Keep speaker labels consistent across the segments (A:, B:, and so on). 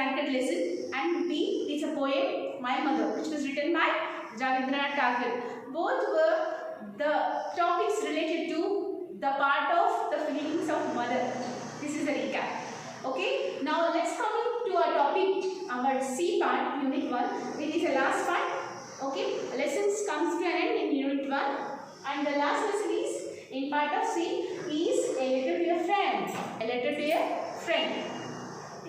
A: Connected lesson, and B is a poem My Mother, which was written by Rabindranath Tagore. Both were the topics related to the part of the feelings of mother. This is a recap. Okay, now let's come to our topic, our C part, Unit 1, which is the last part. Okay, lessons comes to an end in Unit 1, and the last lesson is in part of C is a letter to a friend. A letter to a friend.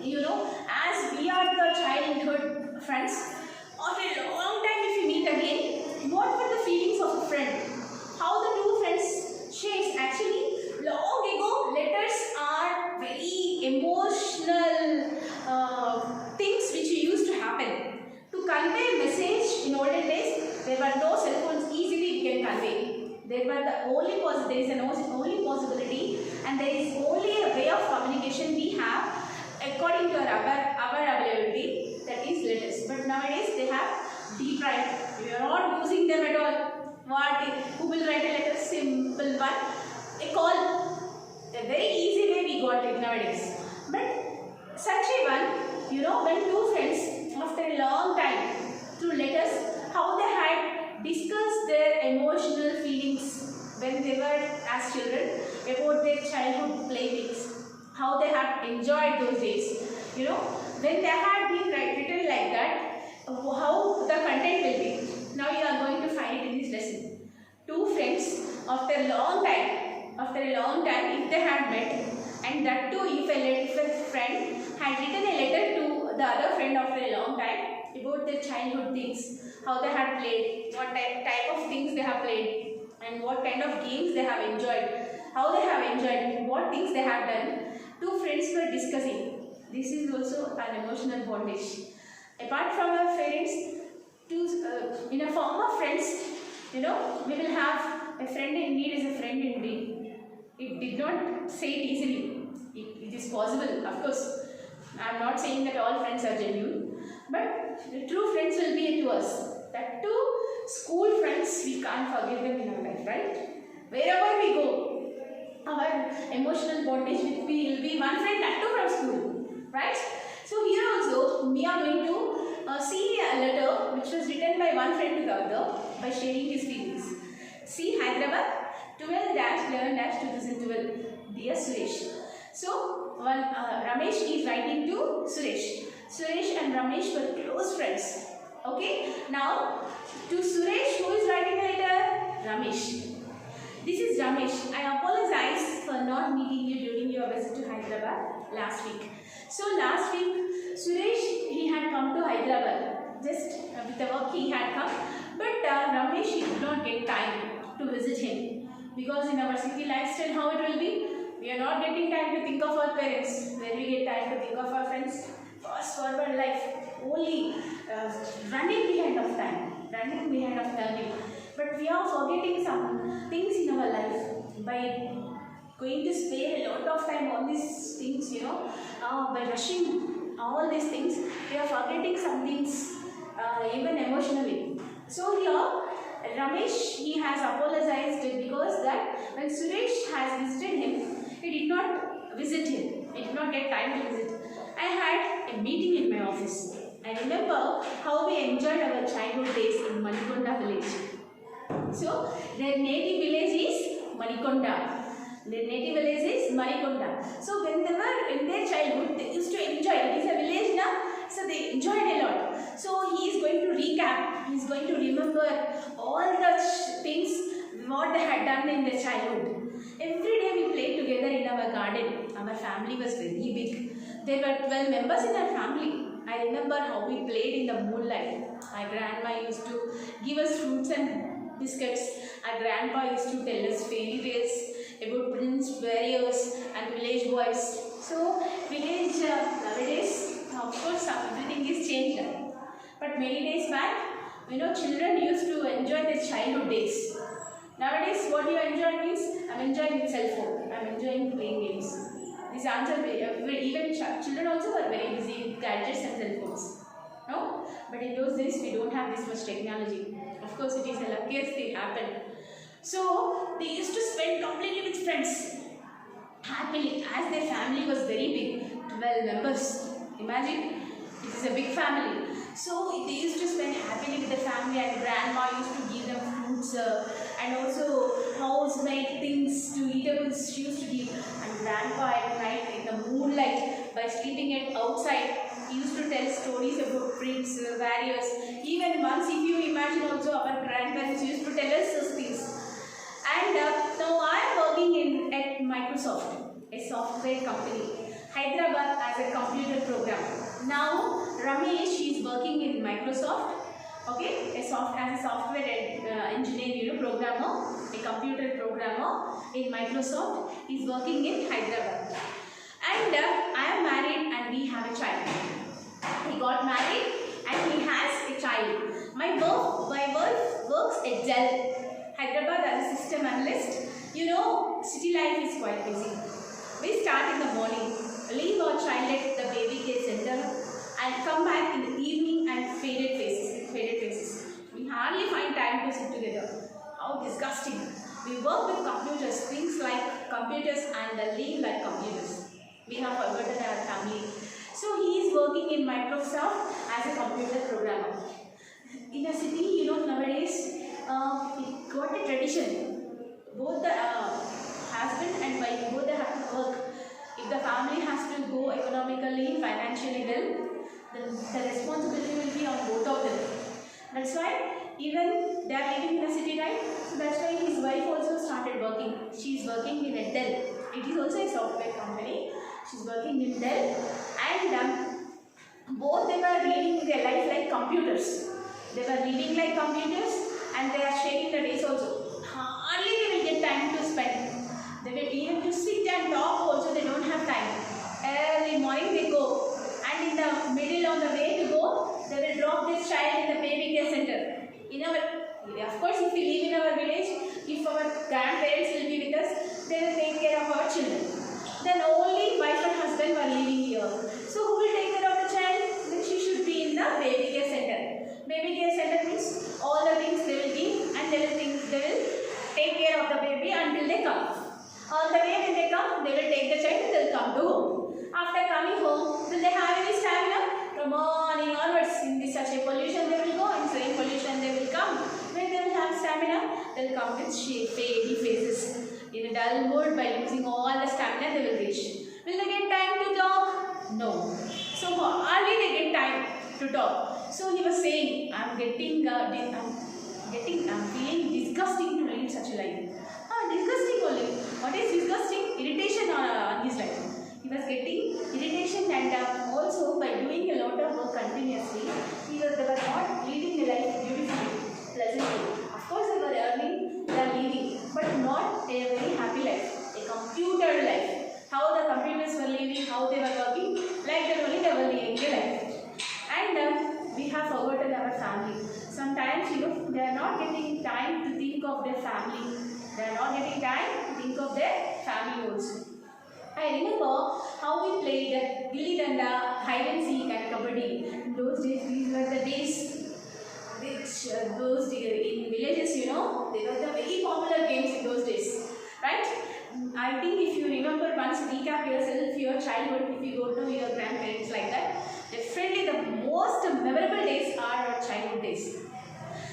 A: You know, as we are the childhood friends, after a long time if we meet again, what were the feelings of a friend? How the two friends shares? Actually, long ago, letters are very emotional things which used to happen. To convey a message in olden days, there were no cell phones easily we can convey. There were the only there is an only possibility, and there is only a way of communication we have according to our availability, that is letters. But nowadays they have deprived. We are not using them at all. Who will write a letter? Simple one. A call. A very easy way we got it nowadays. But such a one, you know, when two friends after a long time through letters, how they had discussed their emotional feelings when they were as children about their childhood playmates, how they had enjoyed those days. You know, when they had been written like that, how the content will be. Now you are going to find it in this lesson. Two friends after a long time, if they had met, and that too if a friend had written a letter to the other friend after a long time about their childhood things, how they had played, what type of things they have played, and what kind of games they have enjoyed, how they have enjoyed, what things they have done. Two friends were discussing. This is also an emotional bondage. Apart from our parents, in a form of friends, you know, we will have a friend in need is a friend indeed. It did not say it easily. It is possible, of course. I am not saying that all friends are genuine, but the true friends will be to us. That too, school friends, we can't forget them in our life, right? Wherever we go, our emotional bondage will be one friend, that too from school, right? So here also, we are going to see a letter which was written by one friend to the other by sharing his feelings. See, Hyderabad, 12-11-2012. Dear Suresh. So, one Ramesh is writing to Suresh. Suresh and Ramesh were close friends. Okay. Now, to Suresh, who is writing a letter? Ramesh. This is Ramesh. I apologize for not meeting you during your visit to Hyderabad last week. So, last week, Suresh, he had come to Hyderabad. Just with the work he had come. But Ramesh, he did not get time to visit him. Because in our city lifestyle, how it will be? We are not getting time to think of our parents. Where we get time to think of our friends? Fast forward life. Only running behind of time. Running behind of learning. But we are forgetting some things in our life by going to spare a lot of time on these things, you know, by rushing all these things, we are forgetting some things, even emotionally. So here, Ramesh, he has apologized because that when Suresh has visited him, he did not visit him. He did not get time to visit. I had a meeting in my office. I remember how we enjoyed our childhood days in Manikonda village. So, their native village is Manikonda. Their native village is Manikonda. So, when they were in their childhood, they used to enjoy. It is a village now, so they enjoyed a lot. So, he is going to recap. He is going to remember all the things what they had done in their childhood. Every day we played together in our garden. Our family was very big. There were 12 members in our family. I remember how we played in the moonlight. My grandma used to give us fruits and biscuits. Our grandpa used to tell us fairy tales about prince warriors and village boys. So village nowadays, of course, everything is changed. But many days back, you know, children used to enjoy their childhood days. Nowadays, what you enjoy means, I'm enjoying with cell phone. I'm enjoying playing games. This answer, even children also are very busy with gadgets and cell phones. No? But in those days, we don't have this much technology. Of course, it is the luckiest thing happened. So, they used to spend completely with friends. Happily, as their family was very big, 12 members. Imagine, It's a big family. So they used to spend happily with the family, and grandma used to give them fruits and also house-made things to eatables she used to give. And grandpa at night in the moonlight by sleeping it outside, he used to tell stories about prints, warriors. Even once, if you imagine also, our grandparents used to tell us those things. And now I am working at Microsoft, a software company, Hyderabad, as a computer programmer. Now Ramesh, she is working in Microsoft, okay, as a software engineer, programmer, a computer programmer in Microsoft. He is working in Hyderabad. And I am married and we have a child. He got married and he has a child. My wife works at Dell, Hyderabad, as a system analyst. City life is quite busy. We start in the morning, leave our child at the baby care center, and come back in the evening and faded faces. We hardly find time to sit together. How disgusting. We work with computers, things like computers, and live like computers. We have forgotten our family. So he is working in Microsoft as a computer programmer. In a city, nowadays, it got a tradition. Both the husband and wife, both they have to work. If the family has to go economically, financially well, then the responsibility will be on both of them. That's why even they are living in a city, right? So that's why his wife also started working. She is working in a Dell. It is also a software company. She is working in Dell, and both they were living their life like computers. They were living like computers, and they are sharing the days also. Hardly they will get time to spend. They will even to sit and talk also, they don't have time. Early morning they go, and in the middle on the way to go, they will drop this child in the baby care center. Of course, if we live in our village, if our grandparents will be with us, they will take care of our children. Then only wife and husband were living here. So who will take care of the child? Then she should be in the baby care center. Baby care center means all the things they will give, and they will take care of the baby until they come. On the way when they come, they will take the child and they will come to home. After coming home, will they have any stamina? From morning onwards, in such a pollution they will go, and same pollution they will come. When they will have stamina, they will come with faded faces. In a dull mood, by losing all the stamina they will reach. Will they get time to talk? No. So hardly they get time to talk. So he was saying, I'm feeling disgusting to lead such a life. Disgusting only. What is disgusting? Irritation on his life. He was getting irritation, and also by doing a lot of work continuously, they were not leading a life beautifully, pleasantly. Of course, they were earning, they are living, but not a very happy life, a computer life. How the computers were living, how they were working, like that only they were living a life. And we have forgotten our family. Sometimes, they are not getting time to think of their family. They are not getting time to think of their family also. I remember how we played gilli danda, hide and seek, and kabaddi. In those days, these were the days which in villages, they were the very popular games in those days, right? I think if you remember once, recap yourself, your childhood, if you go to your grandparents like that, definitely the most memorable days are our childhood days.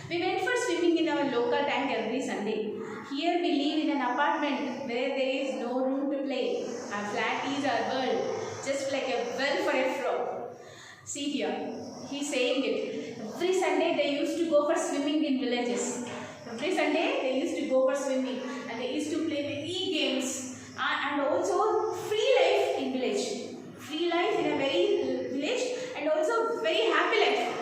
A: We went for swimming in our local tank every Sunday. Here we live in an apartment where there is no room to play. Our flat is our world, just like a well for a frog. See here, he's saying it. Every Sunday they used to go for swimming in villages. Every Sunday they used to go for swimming, and they used to play many games, and also free life in village. Free life in a very village, and also very happy life.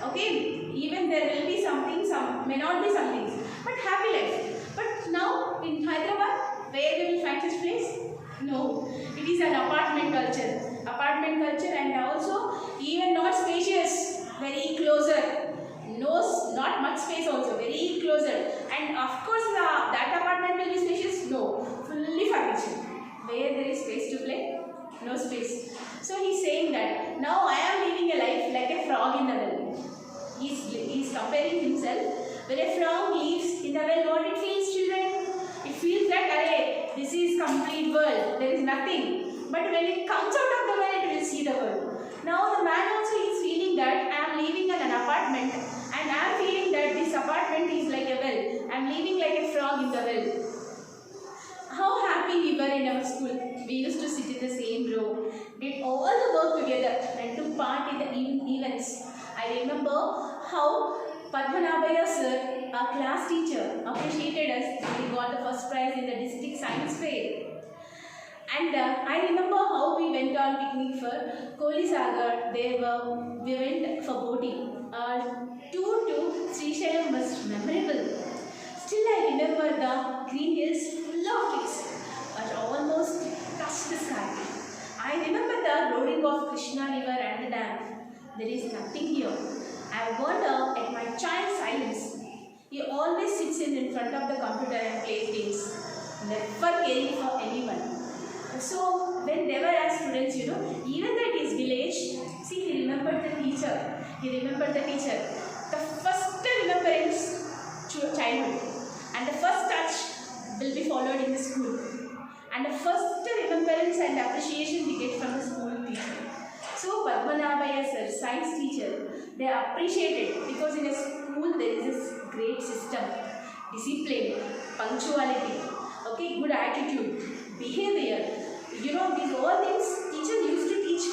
A: Okay, even there will be something, some may not be some things, but happy life. But now in Hyderabad, where we will find such place? No, it is an apartment culture, and also even not spacious, very closer. No, not much space also, very closer. And of course, that apartment will be spacious. No, fully furnished. Where there is space to play? No space. So he's saying that now I am living a life like a frog in the well. He's comparing himself. When a frog lives in the well, what it feels, children? It feels that, array, this is complete world. There is nothing. But when it comes out of the well, it will see the world. Now the man also is feeling that I am living in an apartment and I am feeling that this apartment is like a well. I am living like a frog in the well. How happy we were in our school. We used to sit in the same row, did all the work together and took part in the events. I remember how Padmanabhaya sir, our class teacher, appreciated us when we got the first prize in the district science fair. And I remember how we went on picnic for Kohli Sagar. We went for boating. Our tour to Srisailam was memorable. Still I remember the green hills full of trees but almost touched the sky. I remember the roaring of Krishna river and the dam. There is nothing here. I wonder at my child's silence. He always sits in front of the computer and plays games, never caring for anyone. So when they were as students, even at his village, see, he remembered the teacher. The first remembrance to childhood and the first touch will be followed in the school. And the first remembrance and appreciation we get from the school teacher. So Padmanabhaya sir, science teacher, they are appreciated because in a school there is this great system, discipline, punctuality, okay, good attitude, behavior. These all things teachers used to teach.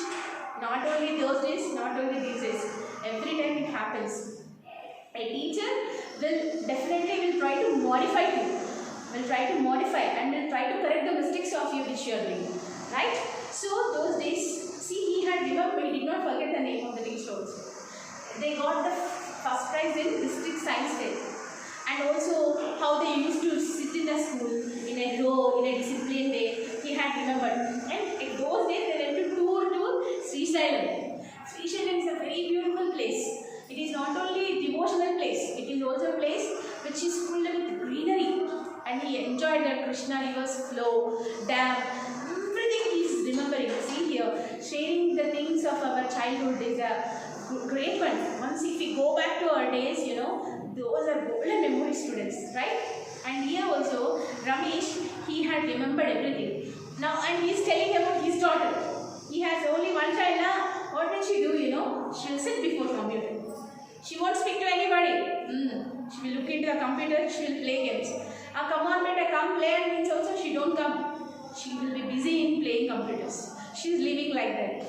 A: Not only those days, not only these days. Every time it happens. A teacher will definitely try to modify you. Will try to modify and will try to correct the mistakes of you which you are doing. Right? So those days, see, he did not forget the name of the teacher also. They got the first prize in district science fair. And also how they used to sit in the school in a row, in a disciplined way. He had remembered. And in those days they went to tour to Srisailam. Srisailam is a very beautiful place. It is not only a devotional place, it is also a place which is full with greenery. And he enjoyed that Krishna river's flow, dam, everything he is remembering. See here, sharing the things of our childhood is a great one. Once if we go back to our days, those are golden memory students, right? And here also, Ramesh, he had remembered everything. Now, and he is telling about his daughter. He has only one child now. What will she do, She will sit before computer. She won't speak to anybody. She will look into the computer, she will play games. Come on, beta, come play, and means also she don't come. She will be busy in playing computers. She is living like that.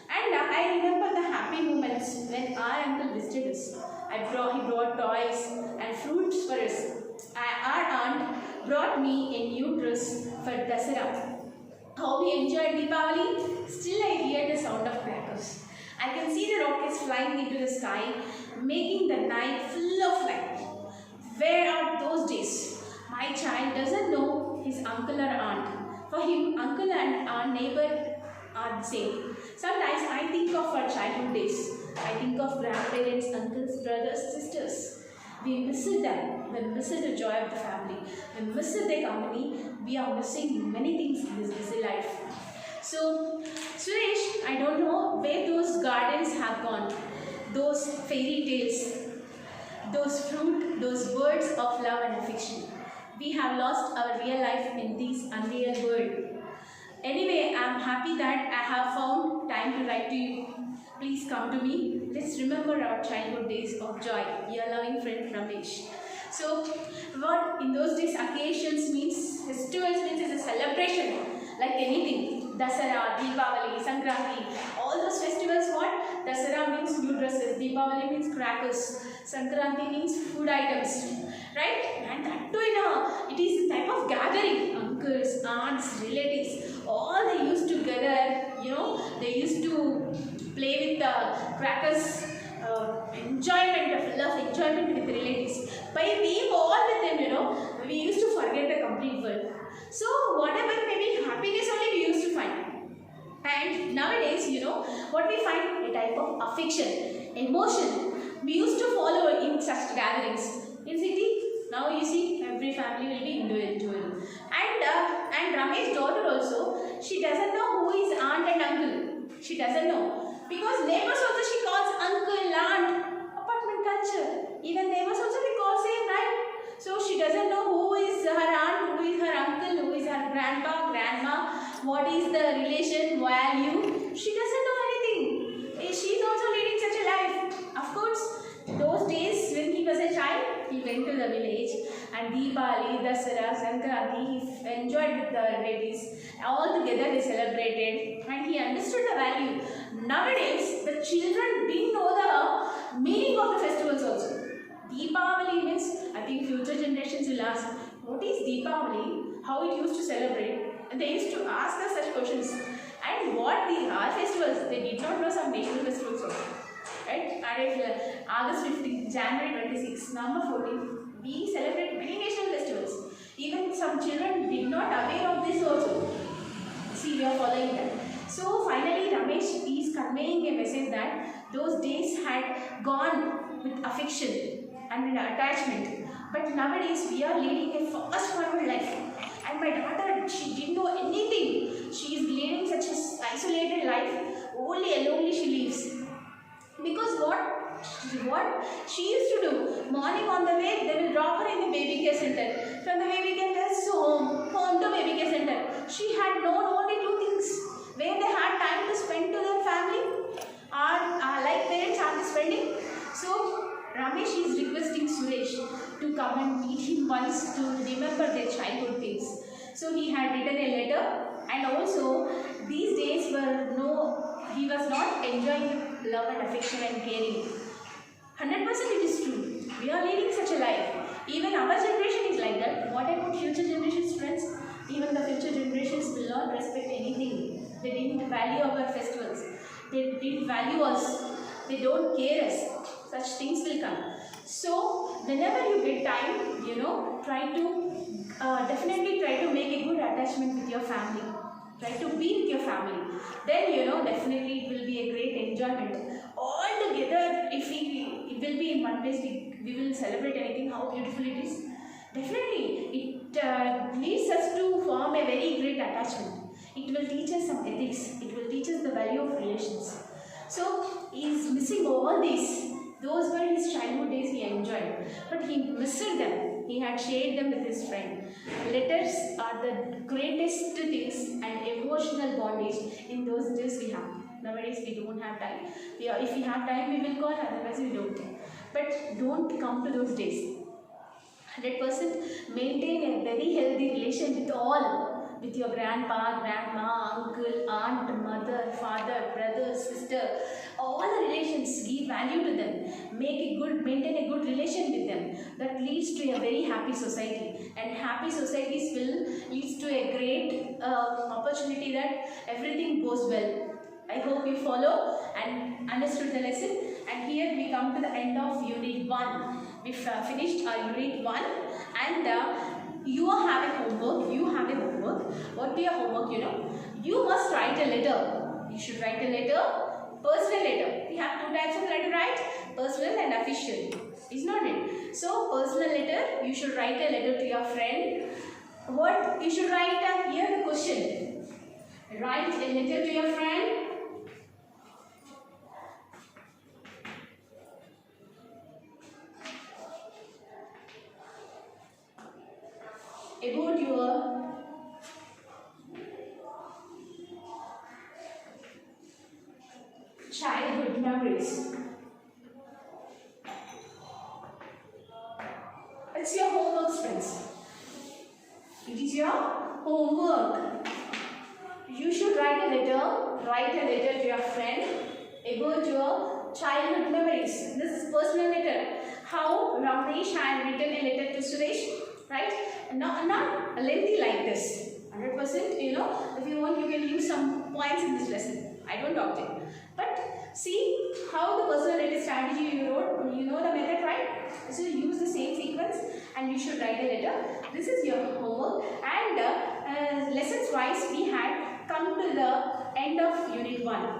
A: And I remember the happy moments when our uncle visited us. He brought toys and fruits for us. Our aunt brought me a new dress for Dasara. How we enjoyed Deepavali, still I hear the sound of crackers. I can see the rockets flying into the sky, making the night full of light. Where are those days? My child doesn't know his uncle or aunt. For him, uncle and aunt neighbor are the same. Sometimes I think of our childhood days. I think of grandparents, uncles, brothers, sisters. We miss them. We miss the joy of the family. We miss their company. We are missing many things in this busy life. So, Suresh, I don't know where those gardens have gone. Those fairy tales, those fruit, those words of love and affection. We have lost our real life in this unreal world. Anyway, I am happy that I have found time to write to you. Please come to me. Let's remember our childhood days of joy. Your loving friend Ramesh. So, what in those days occasions means, festivals means is a celebration like anything. Dasara, Deepavali, Sankranti, all those festivals what? Dasara means new dresses, Deepavali means crackers, Sankranti means food items, right? And that too it is a type of gathering. Uncles, aunts, relatives, all they used to gather, they used to play with the crackers, enjoyment of love, enjoyment with relatives. By being all with them, we used to forget the complete world. So whatever may be happiness only we used to find. And nowadays, what we find? A type of affection, emotion. We used to follow in such gatherings. In city, now you see every family will be individual. And Ramesh's daughter also, she doesn't know who is aunt and uncle. She doesn't know. Because neighbors also she calls uncle, aunt. Apartment culture. Even neighbors also we call same, right? So she doesn't know who is her aunt, who is her uncle, who is her grandpa, grandma, what is the relation, value. She doesn't know anything. She is also leading such a life. Of course, those days when he was a child, he went to the village and Deepali, Dasara, Sankranti, he enjoyed with the relatives. All together they celebrated and he understood the value. Nowadays, the children didn't know the meaning of the festivals also. Deepavali means, I think future generations will ask, what is Deepavali? How it used to celebrate? And they used to ask us such questions. And what these are festivals? They did not know some national festivals also. Right? And August 15th, January 26th, November 14th, we celebrate many national festivals. Even some children did not aware of this also. See, we are following that. So finally, Ramesh is conveying a message that those days had gone with affection and with attachment. But nowadays, we are leading a fast-forward life. And my daughter, she didn't know anything. She is leading such an isolated life. Only alone she lives. Because what she used to do, morning on the way, they will drop her in the baby care center. From the baby care center to home to baby care center. She had known only two things. Where they had time to spend to their family, or like parents are spending. So Ramesh is requesting Suresh to come and meet him once to remember their childhood things. So he had written a letter, and also these days he was not enjoying love and affection and caring. 100% it is true. We are leading such a life. Even our generation is like that. What about future generations, friends? Even the future generations will not respect anything. They didn't value our festivals. They didn't value us. They don't care us. Such things will come. So, whenever you get time, definitely try to make a good attachment with your family. Try to be with your family. Then, definitely it will be a great enjoyment. All together, if it will be in one place, we will celebrate anything, how beautiful it is. Definitely, it leads us to form a very great attachment. It will teach us some ethics. It will teach us the value of relations. So, he is missing all these. Those were his childhood days he enjoyed. But he missed them. He had shared them with his friend. Letters are the greatest things and emotional bondage in those days we have. Nowadays we don't have time. If we have time, we will call, otherwise we don't. But don't come to those days. 100% maintain a very healthy relation with all. With your grandpa, grandma, uncle, aunt, mother, father, brother, sister, all the relations, give value to them. Maintain a good relation with them. That leads to a very happy society. And happy societies will lead to a great opportunity that everything goes well. I hope you follow and understood the lesson. And here we come to the end of Unit 1. We finished our Unit 1 and you have a homework. What be your homework, You must write a letter. You should write a letter, personal letter. We have two types of letter, right? Personal and official. Is not it? So, personal letter, you should write a letter to your friend. What you should write? Here the question. Write a letter to your friend. About your childhood memories. It's your homework, friends. It is your homework. You should write a letter to your friend about your childhood memories. This is personal letter. How Ramesh had written a letter to Suresh. Right? Not lengthy like this. 100%, if you want, you can use some points in this lesson. I don't object. But see how the personal letter strategy you wrote. You know the method, right? So use the same sequence and you should write a letter. This is your homework. And lessons wise, we had come to the end of Unit 1.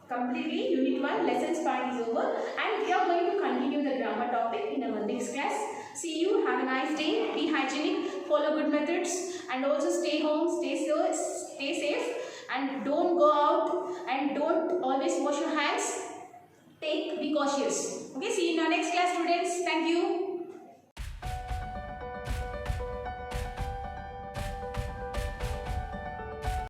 A: Completely, Unit 1 lessons part is over and we are going to continue the grammar topic in our next class. See you, have a nice day, be hygienic, follow good methods and also stay home, stay safe and don't go out and don't always wash your hands. Be cautious. Okay, see you in our next class, students. Thank you.